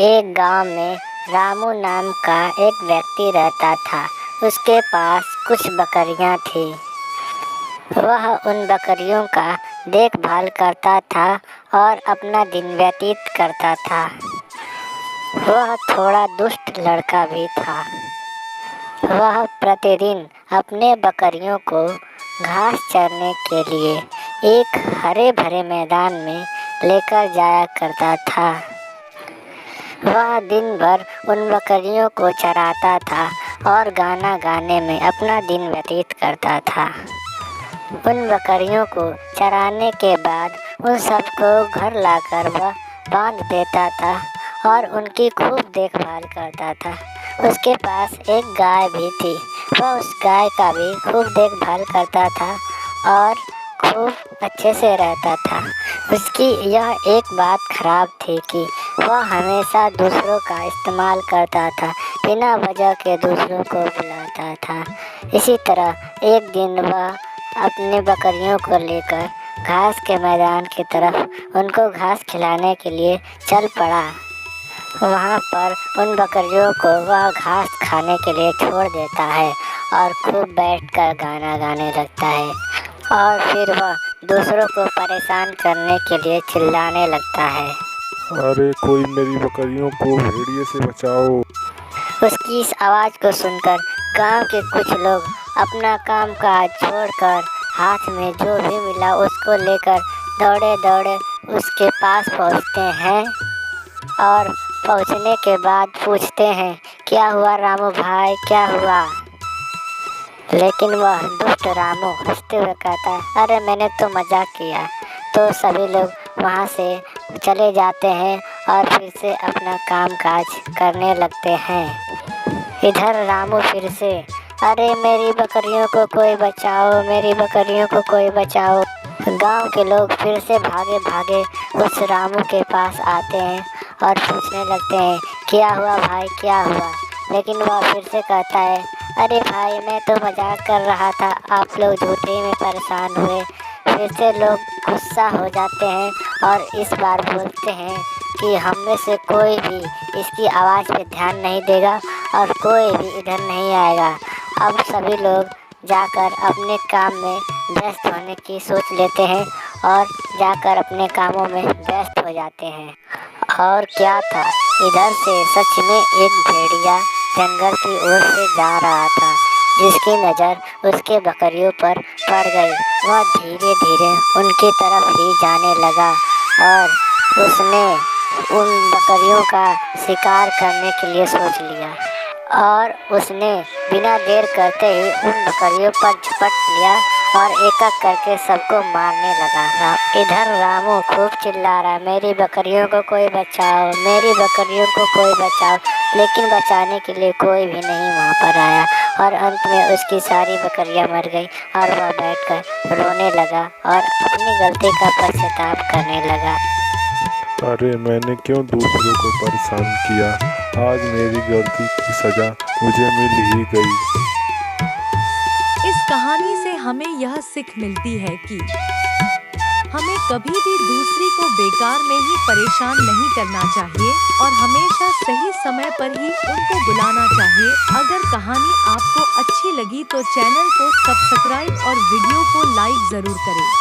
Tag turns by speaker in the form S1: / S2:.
S1: एक गांव में रामू नाम का एक व्यक्ति रहता था। उसके पास कुछ बकरियां थी। वह उन बकरियों का देखभाल करता था और अपना दिन व्यतीत करता था। वह थोड़ा दुष्ट लड़का भी था। वह प्रतिदिन अपने बकरियों को घास चरने के लिए एक हरे भरे मैदान में लेकर जाया करता था। वह दिन भर उन बकरियों को चराता था और गाना गाने में अपना दिन व्यतीत करता था। उन बकरियों को चराने के बाद उन सबको घर लाकर वह बांध देता था और उनकी खूब देखभाल करता था। उसके पास एक गाय भी थी। वह उस गाय का भी खूब देखभाल करता था और खूब अच्छे से रहता था। उसकी यह एक बात खराब थी कि वह हमेशा दूसरों का इस्तेमाल करता था, बिना वजह के दूसरों को बुलाता था। इसी तरह एक दिन वह अपने बकरियों को लेकर घास के मैदान की तरफ उनको घास खिलाने के लिए चल पड़ा। वहाँ पर उन बकरियों को वह घास खाने के लिए छोड़ देता है और खूब बैठकर गाना गाने लगता है और फिर वह दूसरों को परेशान करने के लिए चिल्लाने लगता है।
S2: अरे कोई मेरी बकरियों को भेड़िए से बचाओ।
S1: उसकी इस आवाज़ को सुनकर गांव के कुछ लोग अपना काम काज छोड़कर हाथ में जो भी मिला उसको लेकर दौड़े दौड़े उसके पास पहुंचते हैं और पहुंचने के बाद पूछते हैं, क्या हुआ रामू भाई, क्या हुआ? लेकिन वह दुष्ट रामू हंसते हुए कहता है, अरे मैंने तो मजाक किया। तो सभी लोग वहाँ से चले जाते हैं और फिर से अपना काम काज करने लगते हैं। इधर रामू फिर से, अरे मेरी बकरियों को कोई बचाओ, मेरी बकरियों को कोई बचाओ। गांव के लोग फिर से भागे भागे उस रामू के पास आते हैं और पूछने लगते हैं, क्या हुआ भाई, क्या हुआ? लेकिन वह फिर से कहता है, अरे भाई मैं तो मजाक कर रहा था, आप लोग झूठे में परेशान हुए। फिर से लोग गुस्सा हो जाते हैं और इस बार बोलते हैं कि हम में से कोई भी इसकी आवाज़ पे ध्यान नहीं देगा और कोई भी इधर नहीं आएगा। अब सभी लोग जाकर अपने काम में व्यस्त होने की सोच लेते हैं और जाकर अपने कामों में व्यस्त हो जाते हैं। और क्या था, इधर से सच में एक भेड़िया जंगल की ओर से जा रहा था, जिसकी नज़र उसके बकरियों पर पड़ गई। वह धीरे धीरे उनकी तरफ ही जाने लगा और उसने उन बकरियों का शिकार करने के लिए सोच लिया और उसने बिना देर करते ही उन बकरियों पर झपट लिया और एक एक करके सबको मारने लगा। इधर रामू खूब चिल्ला रहा, मेरी बकरियों को कोई बचाओ, मेरी बकरियों को कोई बचाओ। लेकिन बचाने के लिए कोई भी नहीं वहाँ पर आया और अंत में उसकी सारी बकरियाँ मर गई और वह बैठकर रोने लगा और अपनी गलती का पश्चाताप करने लगा।
S2: अरे मैंने क्यों दूसरों को परेशान किया, आज मेरी गलती की सजा मुझे मिल ही गई।
S3: इस कहानी से हमें यह सीख मिलती है कि हमें कभी भी दूसरी को बेकार में ही परेशान नहीं करना चाहिए और हमेशा सही समय पर ही उनको बुलाना चाहिए। अगर कहानी आपको अच्छी लगी तो चैनल को सब्सक्राइब और वीडियो को लाइक जरूर करें।